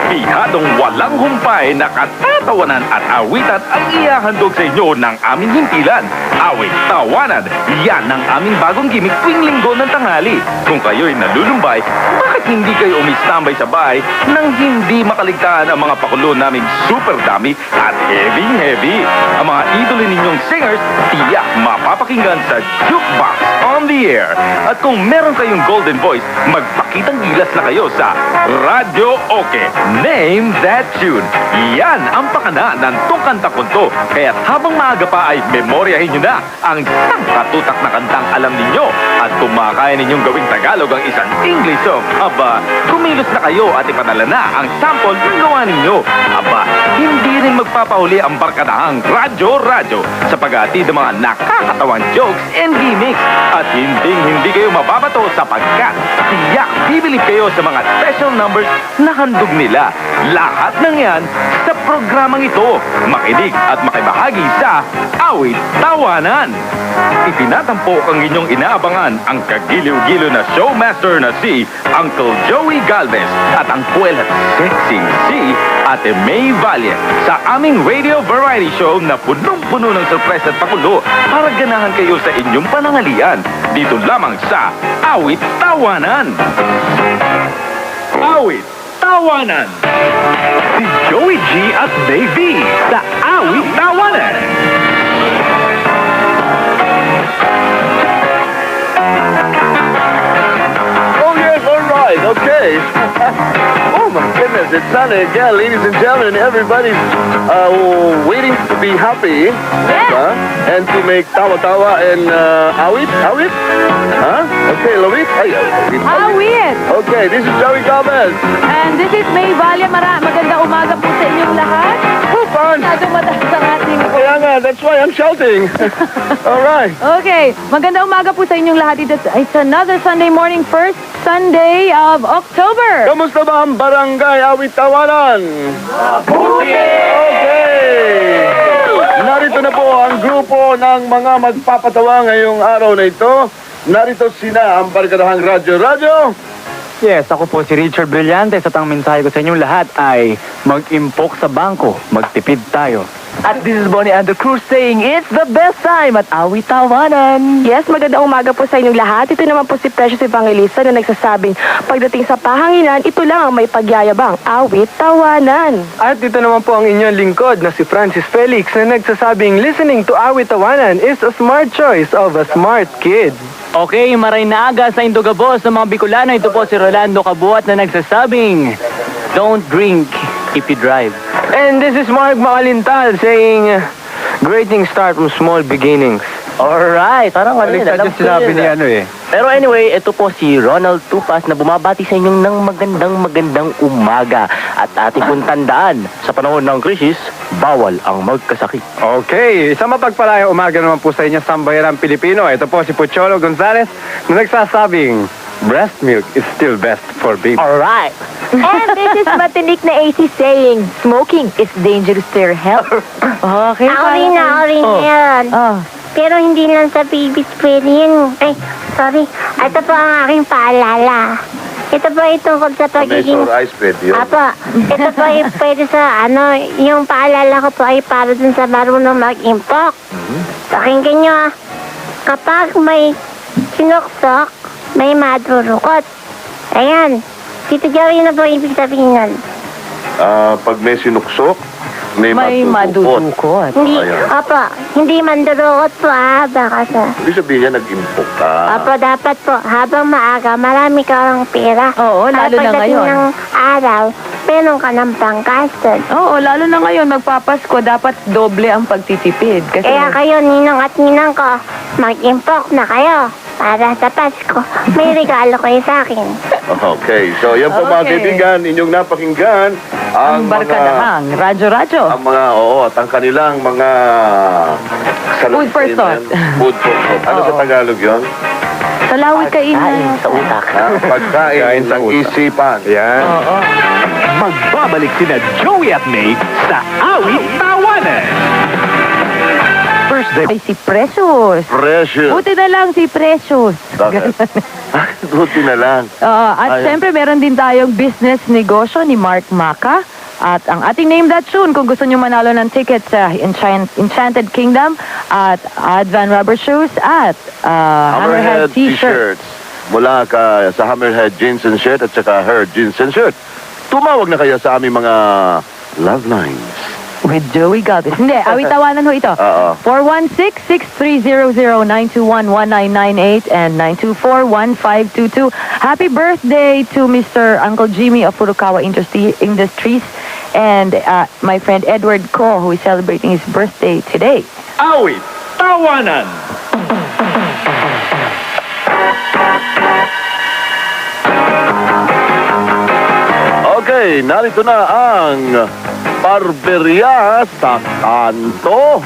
Bihadong walang humpay na katatawanan at awitan ang ihahandog sa inyo ng aming himpilan. Awit Tawanan, yan ang aming bagong gimmick tuwing linggo ng tanghali. Kung kayo'y nalulumbay, bakit hindi kayo umistambay sa bahay nang hindi makaligtaan ang mga pakulo naming super dami at heavy-heavy? Ang mga idolo ninyong singers, tiyak mapapakinggan sa Jukebox on the Air. At kung meron kayong golden voice, magpakitang gilas na kayo sa Radyo Oke. Name that tune. Yan ang pakana ng tukanta kunto. Kaya habang maaga pa ay memoryahin nyo na ang sangkatutak na kantang alam ninyo. At kung makakaya ninyong gawing Tagalog ang isang English song, aba, kumilos na kayo at ipadala na ang sample ng gawa ninyo. Aba, hindi rin magpapahuli ang barkadahang Radyo sa pag-aatid ng mga nakakatawang jokes and gimmicks. At hindi kayo mababato sapagkat tiyak bibilib kayo sa mga special numbers na handog nila. Lahat ng yan sa programang ito. Makinig at makibahagi sa Awit Tawanan. Itinatampok ang inyong inaabangan ang kagiliw-giliw na showmaster na si Uncle Joey Galvez at ang kuwel at sexy si Ate May Valle sa aming radio variety show na punong-puno ng surprise at pakulo para ganahan kayo sa inyong panangalian. Dito lamang sa Awit Tawanan. Awit Tawanan. Si Joey G at May V sa Awit Tawanan. Oh yes, all right, okay. Oh my goodness, it's Sunday again, ladies and gentlemen. Everybody's waiting to be happy. Yes. And to make tawa-tawa and awit? Huh? Okay, Lawit? Ay, awit. Awit! Okay, this is Joey Gomez. And this is May Valle. Magandang umaga po sa inyong lahat. Oh, fun. Masyadong mataas ang ating... Kaya nga, that's why I'm shouting. All right. Okay, magandang umaga po sa inyong lahat. It's another Sunday morning, first Sunday of October. Kamusta ba ang barangay Awit Tawanan? Okay! Narito na po ang grupo ng mga magpapatawa ngayong araw na ito. Narito sina ang barkadahang Radyo. Yes, ako po si Richard Brillantes at ang mensahe ko sa inyong lahat ay mag-impok sa bangko, magtipid tayo. At this is Bonnie and the Cruz saying it's the best time at Awit Tawanan. Yes, magandang umaga po sa inyong lahat. Ito naman po si Precious Evangelista na nagsasabing, pagdating sa pahanginan, ito lang ang may pagyayabang, Awit Tawanan. At ito naman po ang inyong lingkod na si Francis Felix na nagsasabing listening to Awit Tawanan is a smart choice of a smart kid. Okay, maray na aga sa Indogabos sa mga Bicolano. Ito po si Rolando Cabuat na nagsasabing, don't drink if you drive. And this is Mark Makalintal saying, great things start from small beginnings. Alright, parang ano yun, alam ko yun. Pero anyway, ito po si Ronald Tupas na bumabati sa inyong ng magandang umaga. At ating pong tandaan, sa panahon ng krisis, bawal ang magkasakit. Okay, isang mapagpalayang umaga naman po sa inyo sambayaran Pilipino. Ito po si Pocholo Gonzales na nagsasabing, breast milk is still best for baby. Alright. And this is Matinik na AC saying, smoking is dangerous to your health. Okay, Awin na yan. Oh. Pero hindi lang sa babies pwede yun. Ay, sorry. Ito po ang aking paalala. Ito po ay tungkol sa pagiging... Ice pwede yun. Apo, ito po ay pwede sa yung paalala ko po ay para dun sa marunong mag-impok. Pakinggan nyo kapag may sinuksok, may madurukot. Ayan. Tito Joey na po ibig sabihin nun. Pag may sinuksok, may madudukot. Hindi, Ayan. apo, hindi mandurukot po baka sa... Ibig sabihin niya, nag-impok ka. Apo, dapat po, habang maaga, marami kang pera. Oo, lalo na Pagdating ngayon. ng araw, meron ka ng pangkasal. Oo, lalo na ngayon, magpapasko, dapat doble ang pagtitipid. Kasi Kaya kayo, ninang at ninang ko, mag-impok na kayo. Para sa Pasko, may regalo kayo sa akin. Okay, so yan po mga Okay. kaibigan, inyong napakinggan ang barkadahang, radyo-radyo. ang mga, at ang kanilang mga Food for thought. Food for thought. Ano sa Oo. Tagalog yun? Salawit kainan. sa utak. Pagkain ng isipan. Yan. Oo. Magbabalik sina Joey at May sa Awit Tawanan. First Tuesday. Ay, si Precious. Precious. Buti na lang si Precious. Bakit? Buti na lang. At Ayun. syempre, meron din tayong business negosyo ni Mark Maka. At ang ating Name That Tune, kung gusto nyo manalo ng ticket sa Enchanted Kingdom at Advan Rubber Shoes at Hammerhead T-shirts. Mula ka sa Hammerhead Jeans and Shirt at saka Her Jeans and Shirt. Tumawag na kayo sa aming mga love lines. With Joey Galvez. Hindi, awit-tawanan ho ito. Oo. 416-6300-921-1998 and 924-1522. Happy birthday to Mr. Uncle Jimmy of Furukawa Industries and my friend Edward Ko, who is celebrating his birthday today. Awit, tawanan. Okay, narito na ang Barberia sa Kanto.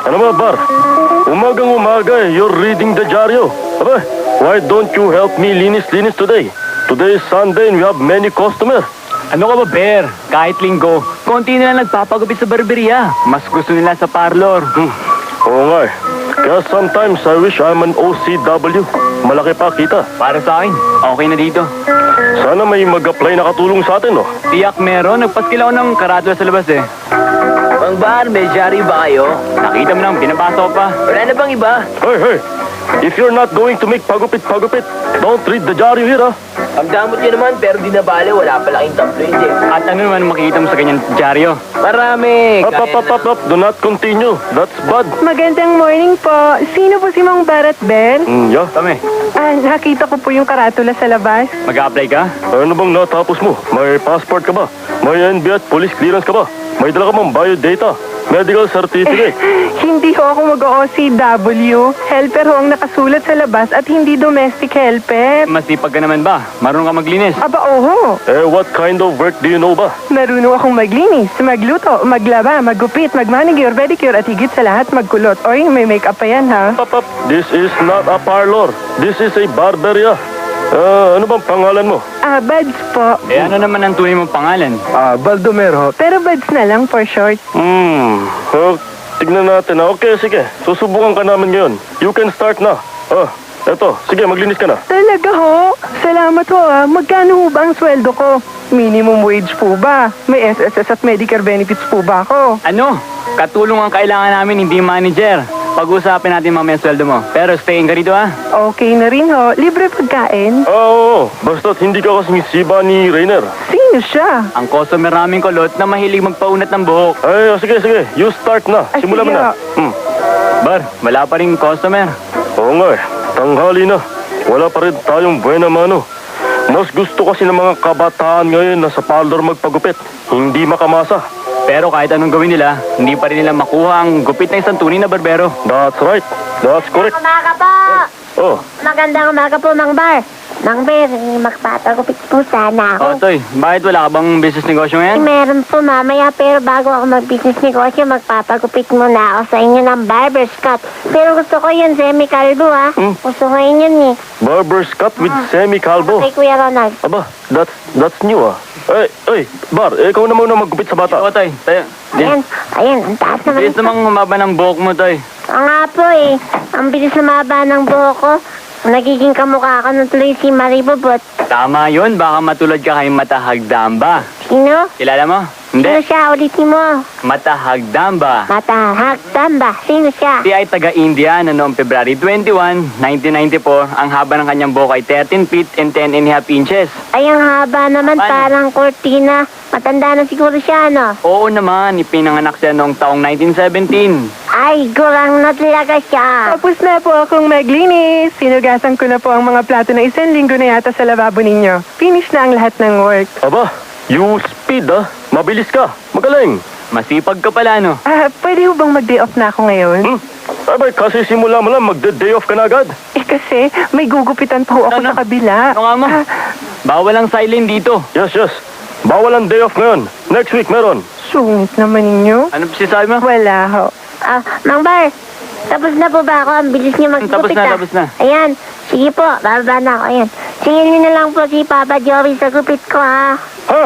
Ano ba, Bar? Umagang umaga, you're reading the dyaryo. Aba, why don't you help me linis-linis today? Today is Sunday and we have many customers. Ano ka ba, Bear? Kahit linggo, konti na lang nagpapagupit sa barberia. Mas gusto nila sa parlor. Oo nga eh. Kaya sometimes I wish I'm an OCW. Malaki pa kita. Para sa akin, okay na dito. Sana may mag-apply na katulong sa atin, no? Tiyak meron, nagpaskil ako ng karatula sa labas eh. Bang Bar, may dyaryo ba kayo? Nakita mo nang binabasa ko pa. Wala na bang iba? Hey, hey! If you're not going to make pagupit, don't read the dyaryo here, ha? Ang damot niya naman, pero di na bale, wala pala kayong tabloid eh. At ano naman makikita mo sa ganyan dyaryo? Marami. Up. Do not continue. That's bad. Magandang morning po. Sino po si Mang Barat Ben? Yeah. Kami, Nakita ko po yung karatula sa labas. mag-a-apply ka? Ano bang natapos mo? May passport ka ba? May NB at police clearance ka ba? May dala ka bang biodata? Medical certificate? Hindi ho ako mag-OCW. Helper ho ang nakasulat sa labas at hindi domestic helper. Masipag ka naman ba? Marunong ka maglinis? Aba, oho. What kind of work do you know ba? Marunong akong maglinis, magluto, maglaba, maggupit, magmanicure, pedicure, at higit sa lahat magkulot. Oy, may make-up pa yan, ha? Up. This is not a parlor. This is a barberia. Ano bang pangalan mo? Buds po. Eh ano naman ang tunay mong pangalan? Baldomero. Pero buds na lang for short. Tignan natin na. Okay, sige. Susubukan ka namin ngayon. You can start na. Eto. Sige, maglinis ka na. Talaga ho? Salamat ho, ha. Magkano ho ba ang sweldo ko? Minimum wage po ba? May SSS at Medicare benefits po ba ako? Ano? Katulong ang kailangan namin, hindi manager. Pag-usapin natin mamaya ang sweldo mo. Pero stayin ka rito, ha? Okay na rin ho. Libre pagkain. Oo. Basta't hindi ka kasing siba ni Rainer. Sino siya? Ang customer namin kulot na mahilig magpaunat ng buhok. Ay, sige. You start na. Ay, Simulan mo sige, na. ho. Bar, wala pa rin customer. Oo nga eh. Tanghali na. Wala pa rin tayong buena mano. Mas gusto kasi ng mga kabataan ngayon na sa parlor magpagupit. Hindi makamasa. Pero kahit anong gawin nila, hindi pa rin nila makuha ang gupit ng isang tunay na barbero. That's right. That's correct. Umaga po. Oh, Magandang umaga po, Mang Bar. Mang Bar, magpapagupit po sana O, ako. Toy, bakit wala ka bang business negosyo ngayon? Meron po mamaya, pero bago ako mag-business negosyo, magpapagupit muna ako sa inyo ng barber's cut. Pero gusto ko yun, semi-calvo ha. Gusto ko yun eh. barber's cut with semi-calvo. Kay Kuya Ronald. Aba, that's new ah. Ay, Bar, ikaw na muna maggupit sa bata. O, Toy, tayo. Ayan, ang taas naman. Bilis namang humaba ng buhok mo, Toy. Oo nga po eh. Ang bilis lumaba ng buhok ko. Nagiging kamukha ka ng tuloy si Maribobot. Tama yun, baka matulad ka kay Matahagdamba. Sino? Kilala mo? Sino Hindi. siya? Ulitin mo. Matahagdamba. Matahagdamba. Sino siya? Siya ay taga-India na noong February 21, 1994. Ang haba ng kanyang buhok ay 13 feet and 10 and a half inches. Ay, ang haba naman, Paano? parang kortina. Matanda na siguro siya, no? Oo naman, ipinanganak siya noong taong 1917. Ay, gurang na talaga siya. Tapos na po akong maglinis. Sinugasan ko na po ang mga plato na isang linggo na yata sa lababo ninyo. Finish na ang lahat ng work. Aba, you speed ah. Mabilis ka. Magaling. Masipag ka pala, no? Pwede ho bang mag-day off na ako ngayon? Abay, kasi simula mo lang mag-day off ka na agad. Kasi may gugupitan pa ho ako Ano? sa kabila. Ano nga mo? Bawal ang silent dito. Yes. Bawal ang day off ngayon. Next week meron. Sungit naman ninyo. Ano pa sabi mo? Wala ho. Mang Bar, Tapos na po ba ako? Ang bilis niyo magkupit Tapos na. Ayan. Sige po, bababa na ako. Ayan. Singin niyo na lang po si Papa Joey sa gupit ko, ha? Ha?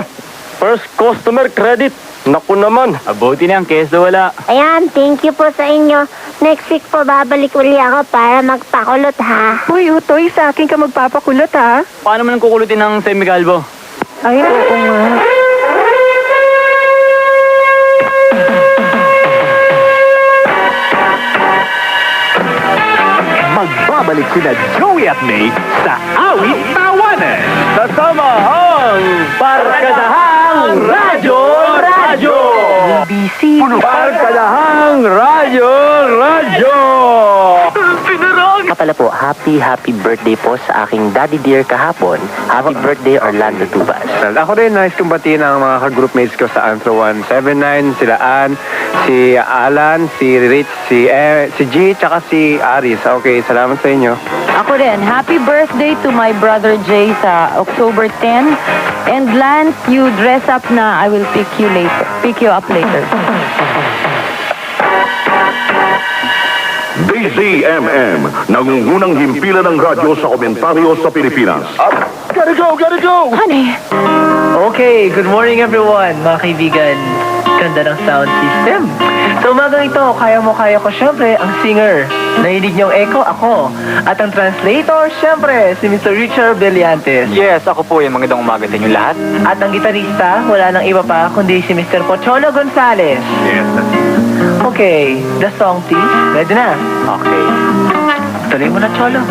First customer credit. Naku naman. Abuti na ang keso wala. Ayan, thank you po sa inyo. Next week po, babalik uli ako para magpakulot, ha? Uy, Utoy, sa akin ka magpapakulot, ha? Paano mo nang kukulutin ng semigalbo? Ay, oo nga. Magbabalik sina Joey at Nate sa Awit Tawanan. Kasama ang Barkadahang Radyo. BC. Barkadahang Radyo. Pala po, happy birthday po sa aking daddy dear kahapon. Happy birthday, Orlando Tubas. Ako rin, nice kong batiin ang mga ka-groupmates ko sa Antro 179, sila Ann, si Alan, si Rich, si G, tsaka si Aris. Okay, salamat sa inyo. Ako rin, happy birthday to my brother Jay sa October 10. And Lance, you dress up na. I will pick you up later. DZMM, nangungunang himpilan ng radyo sa komentaryo sa Pilipinas. Gotta go! Honey, Okay, good morning everyone, mga kaibigan. Ganda ng sound system. Sa umagang ito, kaya ko syempre ang singer. Nainig niyong echo, ako. At ang translator, syempre, si Mr. Richard Beliantes. Yes, ako po yung magandang umaga sa inyo lahat. At ang gitarista, wala nang iba pa, kundi si Mr. Pocholo Gonzales. Yes. Okay, the song please. Ready na? Okay. Tuloy mo na, Cholo.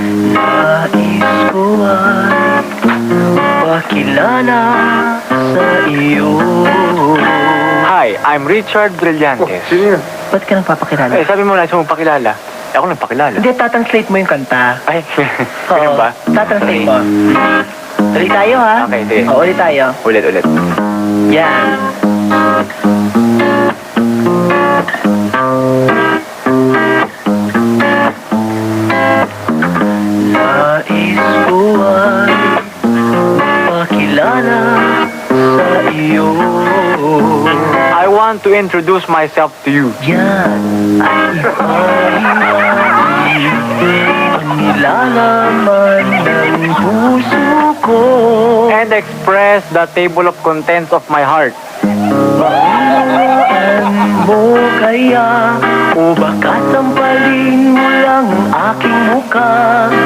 Nais ko ay pakilala sa iyo. Hi, I'm Richard Brillantes. Ba't ka nagpapakilala? Eh, sabi mo na siya mong pakilala. Ako nang pakilala. Hindi, tatranslate mo yung kanta. Ay, ganun ba? Tatranslate mo. Ulit tayo, ha? Okay, sige. Oo, ulit tayo. Ulit. Yan. Nais ko ay pakilala sa iyo. I want to introduce myself to you. Yan ay ang nilalaman ng puso ko. And express the table of contents of my heart. Pangalaman mo kaya o baka sampalin mo lang ang aking mukha.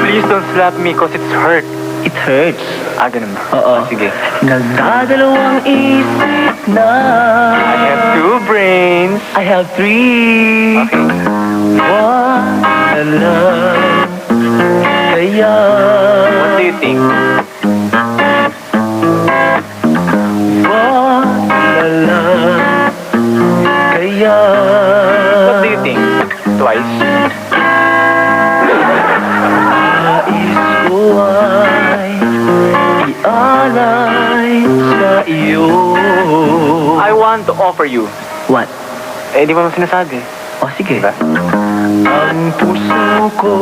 Please don't slap me cause it's hurt. It hurts. Ganun ba? Oo. Sige. Nagdadalawang isip na. I have two brains. I have three. Okay. Wala lang kaya. What do you think? Wala lang kaya. What do you think? Twice? Nais ko ay ialay sa iyo. I want to offer you. What? Eh, di ba mo sinasabi? O sige. Diba? Ang puso ko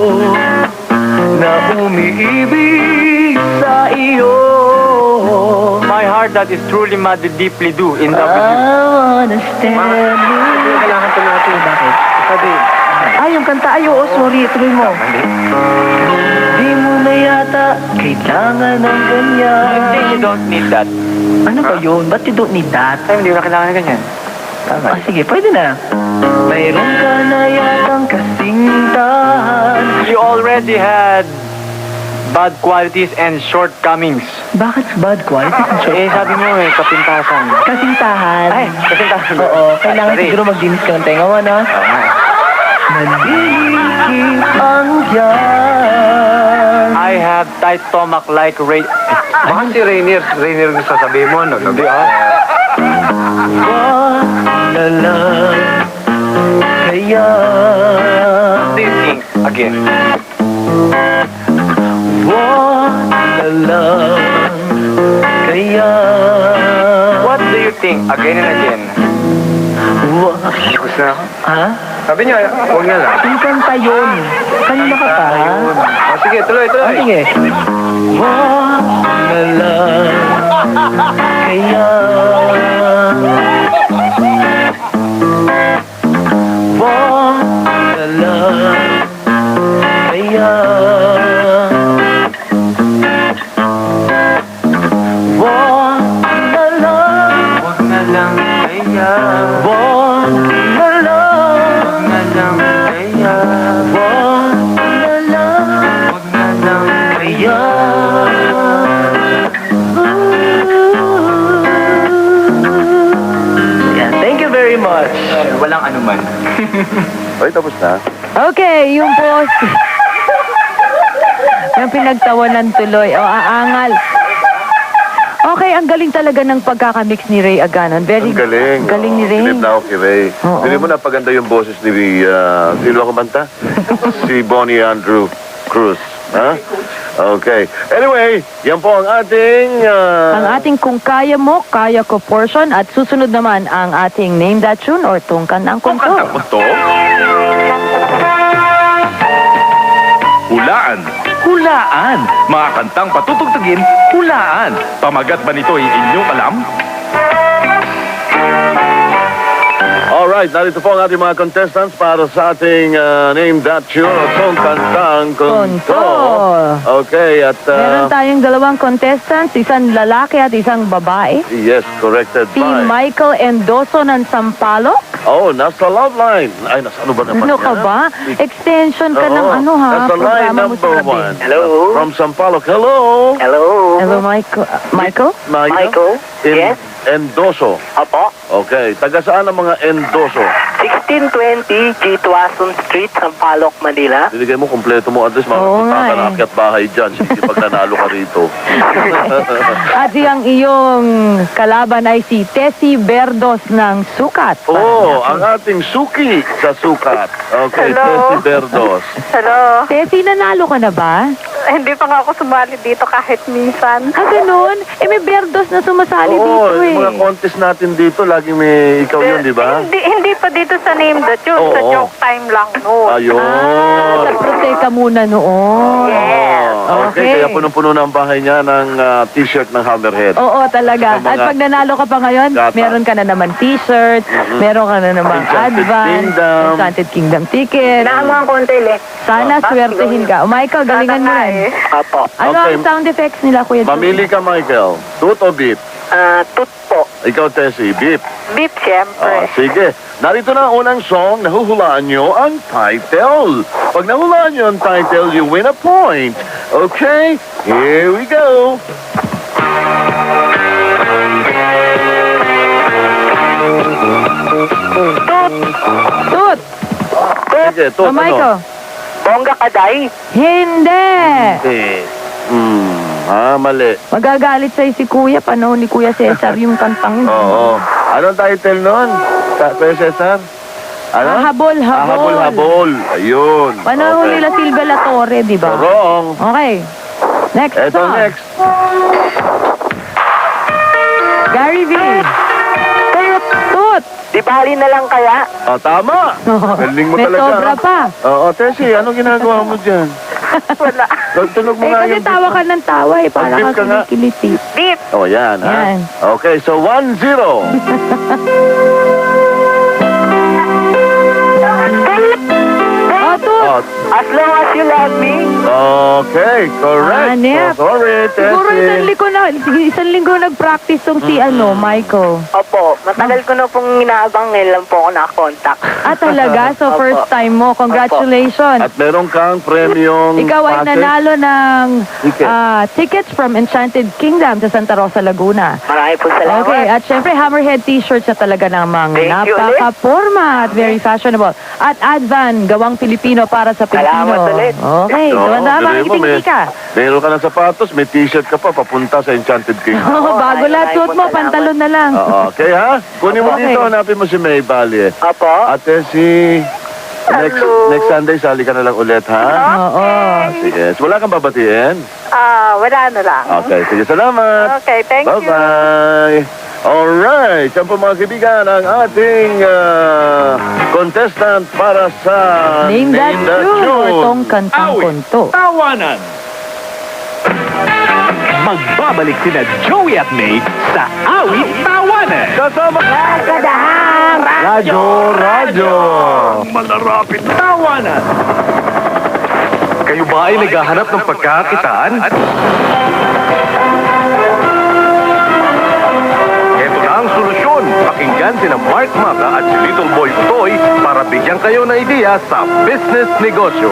na umiibig sa iyo. My heart that is truly madly deeply do in love with you. I wanna stand with. Kailangan pa natin. Bakit? Sabi. Ay, yung kanta. Ay, oo, sorry. Tuloy mo. Di mo na yata kailangan ng ganyan. Hindi, you don't need that. Ano ba yun? Ba't you don't need that? Ay, hindi mo na kailangan ng ganyan. Tama. Sige, pwede na. Mayroon ka na yatang kasintahan. You already had bad qualities and shortcomings. Bakit bad quality? Eh, sabi mo kapintasan. Kasintahan. Ay, kapintasan. Oo, kailangan Sorry. siguro maglinis ka ng tenga mo, no? Oo nga. Nalilikip ang yan. I have tight stomach like Ray. Baka si Rainier yung sasabihin mo, no? Hindi ah. Wala lang kaya. What do you think? Again. Wala lang kaya. What do you think? sing again and again. Gusto na ako? Ha? Sabi niyo, huwag na lang. Yung kanta yun. Kanina ka pa. O sige, tuloy. Sige. Wag na lang kaya wag na lang kaya wag na lang kaya wag na lang kaya wag na lang kaya yeah, thank you very much. Walang anuman. Ay, tapos na. Okay, yung po. Yung pinagtawanan tuloy. O, aangal. Okay, ang galing talaga ng pagkakamix ni Ray Aganon. Very Ang galing. Galing ni Ray. Silip na ako kay Ray. Oo. Hindi mo napaganda yung boses ni sino ako banta? Si Bonnie Andrew Cruz. Ha? Okay. Anyway, yan po ang ating... Ang ating Kung Kaya Mo, Kaya Ko portion. At susunod naman ang ating Name That Tune or Tungkan ng Kung Kunto. kanta mo to, hulaan. Hulaan. Mga kantang patutugtugin, hulaan. Pamagat ba nito ay inyong alam? Alright, narito po ang ating mga contestants para sa ating Name That Tune o Tong Kantang Kunto. Okay, at... Meron tayong dalawang contestants, isang lalaki at isang babae. yes, corrected Si by... Michael Endoso ng Sampalo. Oh, nasa love line. Ay, nasa ano ba naman Ano yan? ka ba? Extension ka ng Oo, ano ha? Nasa line Programa mo number sa gabi. 1. Hello? From Sampaloc. Hello? Hello? Hello, Michael. Michael? Michael? Yes? Endoso. Opo. Okay. Taga saan ang mga Endoso? 1620 G. Tuason Street, Sampaloc, Manila. Binigay mo, kompleto mo address. Oo nga Mamapunta ka eh. na akyat bahay dyan. Sige, pag nanalo ka rito. At ang iyong kalaban ay si Tessie Berdos ng Sukat. Oh, ang ating suki sa sukat. Okay, Hello? Tessie Berdos. Hello? Tessie, nanalo ka na ba? Hindi pa nga ako sumali dito kahit minsan. Ah, ganun? Eh, may Berdos na sumasali dito eh. yung mga contest natin dito, laging may ikaw yun, di ba? Hindi pa dito sa Name That Tune. Sa Oo. joke time lang noon. Ayun. Sa Proteka muna noon. Yes. Okay, Okay. kaya punong-puno na ang bahay niya ng t-shirt ng Hammerhead. Oo, talaga. Sa mga At pag nanalo ka pa ngayon, gata. meron ka na naman t-shirt, meron ka na naman Enchanted advance, Kingdom. Enchanted Kingdom ticket. Naamuhan ko konti ulit. Sana swertehin ka. Oh, Michael, galingan mo rin. Opo. Ano Okay. ang sound effects nila, Kuya Joe? Mamili ka, Michael. Toot o beep? Tut po. Ikaw, Tessie, beep. Beep, syempre. Sige. Narito na ang unang song. Nahuhulaan nyo ang title. Pag nahulaan nyo ang title, you win a point. Okay? Here we go. Tut! Sige, toot. Oh, Michael. Bongga Kaday. Hindi! Mali. Magagalit sa'yo si Kuya. Panahon ni Kuya Cesar yung kantang. Oo. Anong title nun? Kuya Cesar? Ano? Habol, habol. Habol. Ayun. Panahon Okay. nila Silvia La Torre, di ba? Wrong. Okay. Next Eto song. next. Gary V. Tut! Di bali na lang kaya? Tama. Galing mo May talaga. sobra pa. Oo, Tessie, anong ginagawa mo dyan? Wala. Tunog mo Eh, nga kasi yung... tawa ka ng tawa eh. Para Mag-beep ka ka nga. kinikiliti. Beep. Oh, yan, ha? Yan. Okay, so 1-0. Oh, Tut! Oh, As long as you love me. okay, correct. Hanep. Oh, sorry, Siguro Tessie. isang linggo nag-practice tong si Michael. Opo. Matagal ko na pong inaabang ngayon lang po ako nakakontak. Ah, talaga? So, Opo. first time mo. Congratulations. At meron kang premium Ikaw ay package. nanalo ng Ticket. tickets from Enchanted Kingdom sa Santa Rosa, Laguna. Marami po salamat. Okay, at syempre, Hammerhead t-shirts na talaga namang Thank you napaka-forma at very fashionable. At Advan, gawang Pilipino para sa Pilipino. Salamat ulit. Okay, Oo, tama-tama, bigay mo, ngiti-ngiti ka. Meron ka ng sapatos, may t-shirt ka pa, papunta sa Enchanted Kingdom. Oh, bago ay, lahat, ay, suot mo, salamat. pantalon na lang. Oo, okay ha? Kunin mo Okay. dito, hanapin mo si May Bali. Opo. Ate, next Sunday, sali ka na lang ulit, ha? Oo. Sige. So, wala kang babatiin? Wala na lang. Okay, sige, salamat. Okay, thank you. Bye-bye. Alright, yan po mga kaibigan ang ating contestant para sa Name that tune or tong kantang Awit, konto. tawanan. Magbabalik sina Joey at May sa Awit Tawanan. Kasama Radyo! Malarapit tawanan. Kayo ba ay naghahanap ng pagkakakitaan? Ito na ang solusyon. Pakinggan sina Mark Maka at si Little Boy Utoy para bigyan kayo ng ideya sa business negosyo.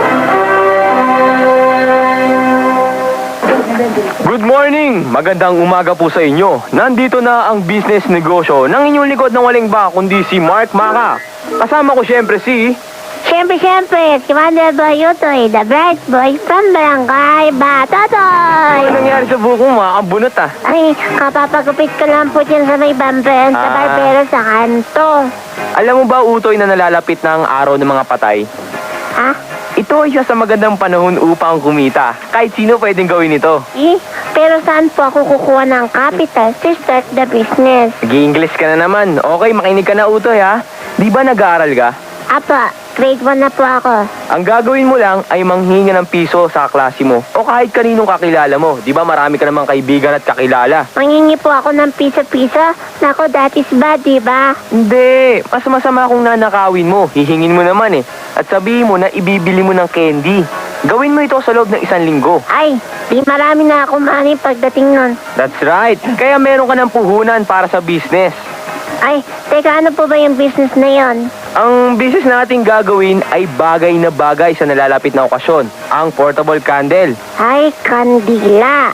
Good morning! Magandang umaga po sa inyo. Nandito na ang business negosyo ng inyong likod ng waling ba kundi si Mark Maka. Kasama ko siyempre si... Siyempre, si Wonder Boy Utoy, the bright boy from Barangay Batotoy. Ano nangyari sa buko mo? Ang bunot ah. Ay, kapapagupit ko lang po dyan sa may bamben, sa barbero sa kanto. Alam mo ba, Utoy, na nalalapit na ang araw ng mga patay? Ha? Ito ay isa sa magandang panahon upang kumita. Kahit sino pwedeng gawin ito. Pero saan po ako kukuha ng capital to start the business? Nag-i-English ka na naman. Okay, makinig ka na, Utoy, ha? Di ba nag-aaral ka? Apa, grade 1 na po ako. Ang gagawin mo lang ay manghingi ng piso sa klase mo o kahit kaninong kakilala mo. Di ba marami ka namang kaibigan at kakilala? Mangingi po ako ng piso-piso. Nako, that is bad, di ba? Hindi. Mas masama kung nanakawin mo. Hihingin mo naman eh. At sabihin mo na ibibili mo ng candy. Gawin mo ito sa loob ng 1 linggo. Ay, di marami na ako money pagdating nun. That's right. Kaya meron ka ng puhunan para sa business. Ay, teka, ano po ba yung business na yon? Ang business nating gagawin ay bagay na bagay sa nalalapit na okasyon. Ang portable candle. Ay, kandila.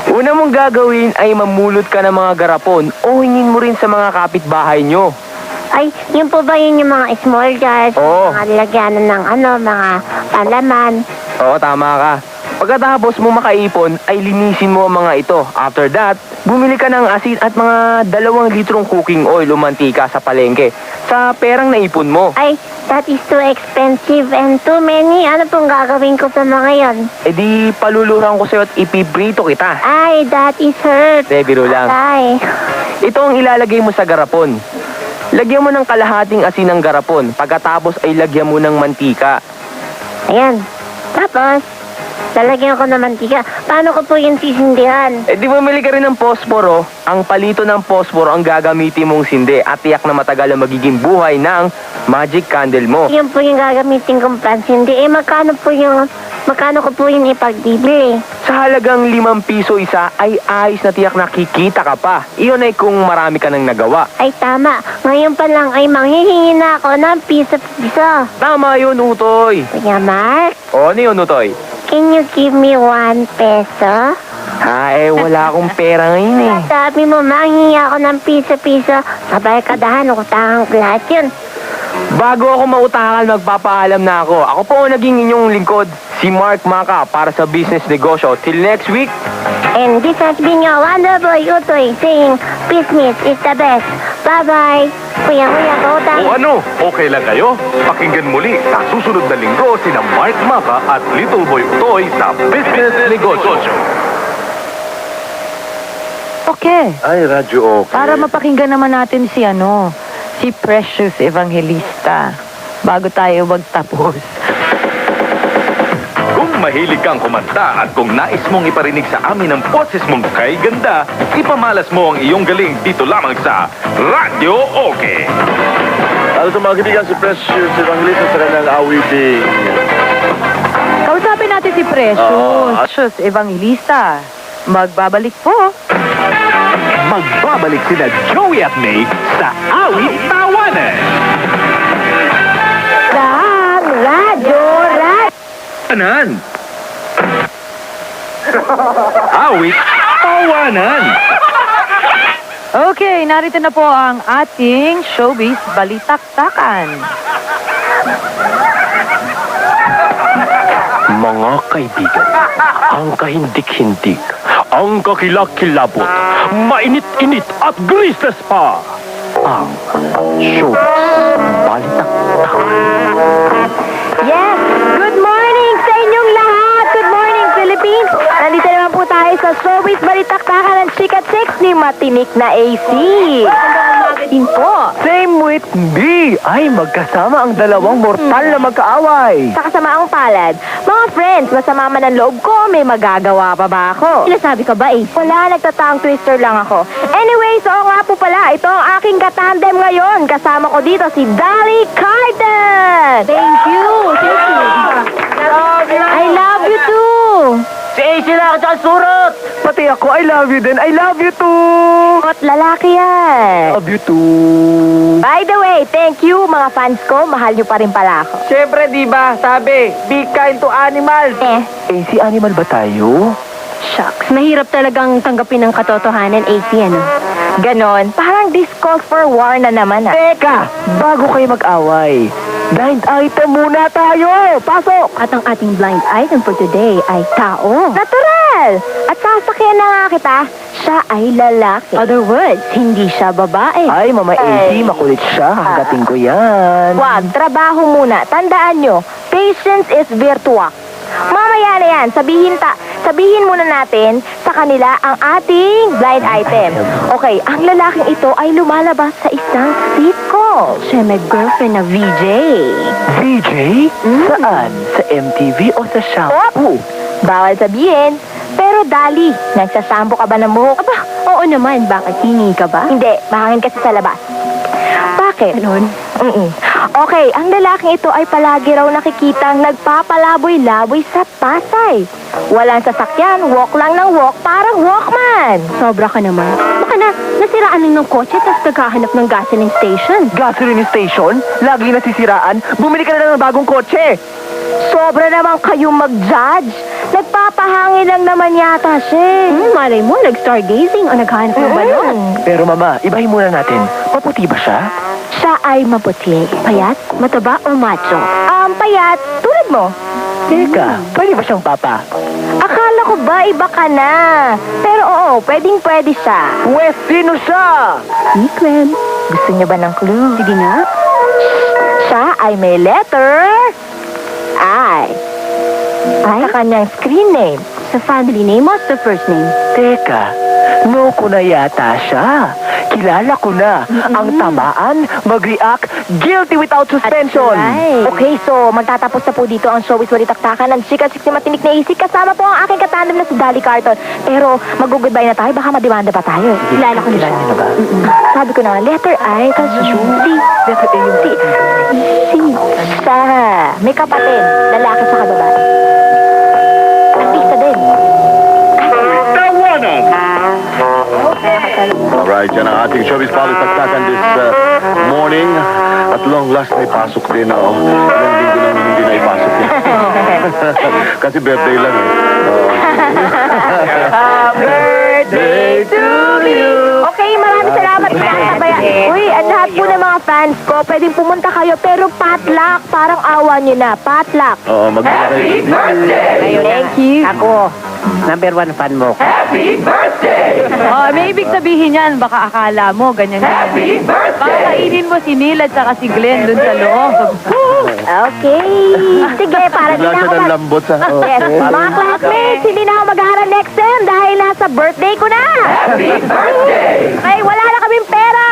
Una mong gagawin ay mamulot ka ng mga garapon o hingin mo rin sa mga kapitbahay nyo. Ay, yun po ba yun yung mga small jars? Oo. Mga lagyanan ng mga palaman? Oo, tama ka. Pagkatapos mo makaipon, ay linisin mo ang mga ito. After that, bumili ka ng asin at mga 2 litrong cooking oil o mantika sa palengke sa perang naipon mo. Ay, that is too expensive and too many. Ano pong gagawin ko sa mga yon? E di paluluran ko sa'yo at ipiprito kita. Ay, that is hurt. Biro lang. Ay, Ito ang ilalagay mo sa garapon. Lagyan mo ng kalahating asin ng garapon. Pagkatapos ay lagyan mo ng mantika. ayan. Tapos, lalagyan ko ng mantika. Paano ko po yung sisindihan? E di bumili ka rin ng posporo. Ang palito ng posporo ang gagamitin mong sindi at tiyak na matagal ang magiging buhay ng magic candle mo. Yun po yung gagamitin kong pansindi. Eh, magkano ko po yung ipagdibli? Sa halagang 5 piso isa ay ayos na tiyak na kikita ka pa. Iyon ay kung marami ka nang nagawa. Ay, tama. Ngayon pa lang ay manghihingi na ako ng piso-piso. Tama yun, Utoy. Kuya Mark, O, ano yun, Utoy? can you give me 1 peso? Wala akong pera ngayon eh. Sabi mo, manghihingi ako ng piso-piso. Sabay kadahan, utang ko lahat yun. Bago ako mautangan, magpapaalam na ako. Ako po ang naging inyong lingkod, si Mark Maka, para sa business negosyo. Till next week. And this has been your Wonder Boy Utoy saying, business is the best. Bye-bye. Kuya, utang. O ano, okay lang kayo? Pakinggan muli sa susunod na linggo sina Mark Maka at Little Boy Utoy sa business negosyo. Okay. Ay, radyo okay. Para mapakinggan naman natin si Precious Evangelista bago tayo magtapos. Kung mahilig kang kumanta at kung nais mong iparinig sa amin ang boses mong kay ganda, ipamalas mo ang iyong galing dito lamang sa Radyo Okay. Ano sa mga kaibigan, si Precious Evangelista sa kanyang awiting. Kausapin natin si Precious Evangelista. Magbabalik po. Magbabalik sina Joey at May sa Awit Tawanan. Radyo. Tawanan. Awit Tawanan. Okay, narito na po ang ating showbiz balitaktakan. Mga kaibigan, ang kahindik-hindik, ang kakilakilabot, mainit-init at gristes pa, ang showbiz balitaktakan. Yes! Good morning sa inyong lahat! Good morning, Philippines! Nandito naman po tayo sa Showbiz Balitaktakan ng Chika Chicks ni matinik na AC. Din po. Same with me. Ay, magkasama ang dalawang mortal na magkaaway. Sa kasamaang palad, mga friends, masama man ang loob ko, may magagawa pa ba ako? Sinasabi ka ba, AC? Wala, nagtatang twister lang ako. Anyway, so nga po pala, ito ang aking katandem ngayon. Kasama ko dito si Dolly Carton. Thank you. I love you too. Si AC na ako surot. Pati ako, I love you din. I love you too. At lalaki yan. Love you too. By the way, thank you mga fans ko. Mahal nyo pa rin pala ako. Siyempre, di ba? Sabi, be kind to animals. AC, animal ba tayo? Shucks, mahirap talagang tanggapin ng katotohanan, AC, ano? Ganon, parang this calls for war na naman ah. Teka, bago kayo mag-away, blind item muna tayo. Pasok! At ang ating blind item for today ay tao. Natural! At sasakyan na nga kita, siya ay lalaki. Other words, hindi siya babae. Ay, Mama AC, makulit siya. Hanggating ko yan. Wag, trabaho muna. Tandaan nyo, patience is virtue. Mamaya na yan, sabihin muna natin sa kanila ang ating blind item. Okay, ang lalaking ito ay lumalabas sa isang sitcom. Siya may girlfriend na VJ. VJ? Saan? Sa MTV o sa shampoo? Bawal sabihin. Pero Dali, nagsasampo ka ba ng buhok? Aba, oo naman. Bakit hingi ka ba? Hindi, mahangin kasi sa labas. Bakit? Ganun. Okay, ang lalaking ito ay palagi raw nakikitang nagpapalaboy-laboy sa Pasay. Walang sasakyan, walk lang ng walk, parang walkman. Sobra ka naman. Baka nasiraan lang ng kotse tapos naghahanap ng gasoline station. Gasoline station? Lagi nasisiraan? Bumili ka na lang ng bagong kotse. Sobra naman kayong mag-judge. Nagpapahangin lang naman yata siya. Malay mo, nag-stargazing o naghahanap ng balon. Pero Mama, ibahin muna natin. Maputi ba siya? Siya ay maputi. Payat, mataba o macho? Payat, tulad mo. Teka, pwede ba siyang papa? Akala ko ba iba ka na? Pero oo, pwedeng-pwede siya. Wes, sino siya? Secret. Gusto niyo ba ng clue? Sige na. Siya ay may letter I. Sa kanyang screen name. Sa family name o sa first name? Teka, no ko na yata siya. Kilala ko na. Ang tamaan, mag-react, guilty without suspension. Right. Okay, so magtatapos na po dito ang show is Walitaktakan ng Chika Chiksi Matinik na Isik. Kasama po ang aking katandem na si Dolly Carton. Pero mag-goodbye na tayo, baka mademanda pa tayo. Kilala ko na siya. Kilala niyo na ba? Sabi ko na nga, letter I, tapos C. Letter A yung C. Siya. May kapatid, lalaki sa babae. Artista din. Tawanan! Alright, yan ang ating showbiz Walitaktakan this morning. At long last ay pasok din ako. Ilang linggo nang hindi na ipasok yan. Kasi birthday lang eh. Birthday to you! Okay, maraming salamat. Uy, at lahat po ng mga fans ko, pwedeng pumunta kayo, pero potluck, parang awa nyo na. Potluck. Oo, mag-happy birthday! Thank you. Ako, number 1 fan mo. May ibig sabihin yan, baka akala mo, ganyan. Happy birthday! Baka kainin mo si Neil at saka si Glenn dun sa loob. Okay. Sige, para din Bigla ako siya ng lambot sa... Yes. Mga classmates, hindi na ako mag-aaral next sem dahil nasa birthday ko na. Happy birthday! Ay, wala na kaming pera.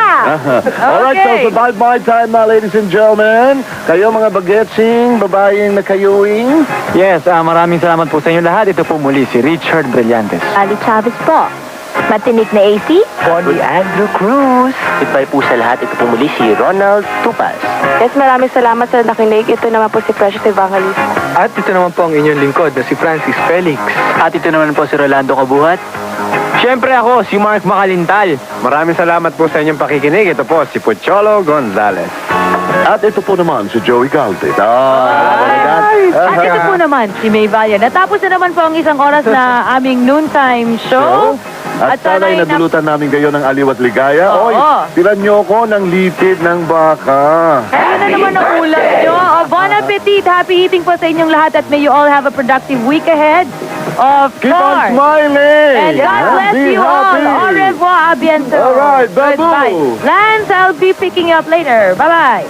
Alright, so it's about my time na, ladies and gentlemen. Kayo mga bagetsing, babaeng nakayuing. Yes, maraming salamat po sa inyo lahat. Ito po muli si Richard Brillantes. Ali Chavez po. Matinik na AC. Bonnie Andrew Cruz. Goodbye po sa lahat. Ito po muli si Ronald Tupas. Yes, maraming salamat sa nakinig. Ito naman po si Precious Evangelista. At ito naman po ang inyong lingkod na si Francis Felix. At ito naman po si Rolando Kabuhat. Siyempre ako, si Mark Makalintal. Maraming salamat po sa inyong pakikinig. Ito po si Pocholo Gonzales. At ito po naman si Joey Galvez. At ito po naman, si May Valle. Natapos na naman po ang isang oras na aming noontime show. At sana'y sana'y nadulutan namin kayo ng aliw at ligaya. Oo. Oy, tiran nyo ko ng litid ng baka. Ayun na naman ang ulam nyo. Bon appetit! Happy eating po sa inyong lahat at may you all have a productive week ahead. Of Keep on course. smiling! And God bless Be you all. happy. Au revoir, a bientôt. All right, babu. Goodbye. Lance, I'll be picking you up later. Bye-bye.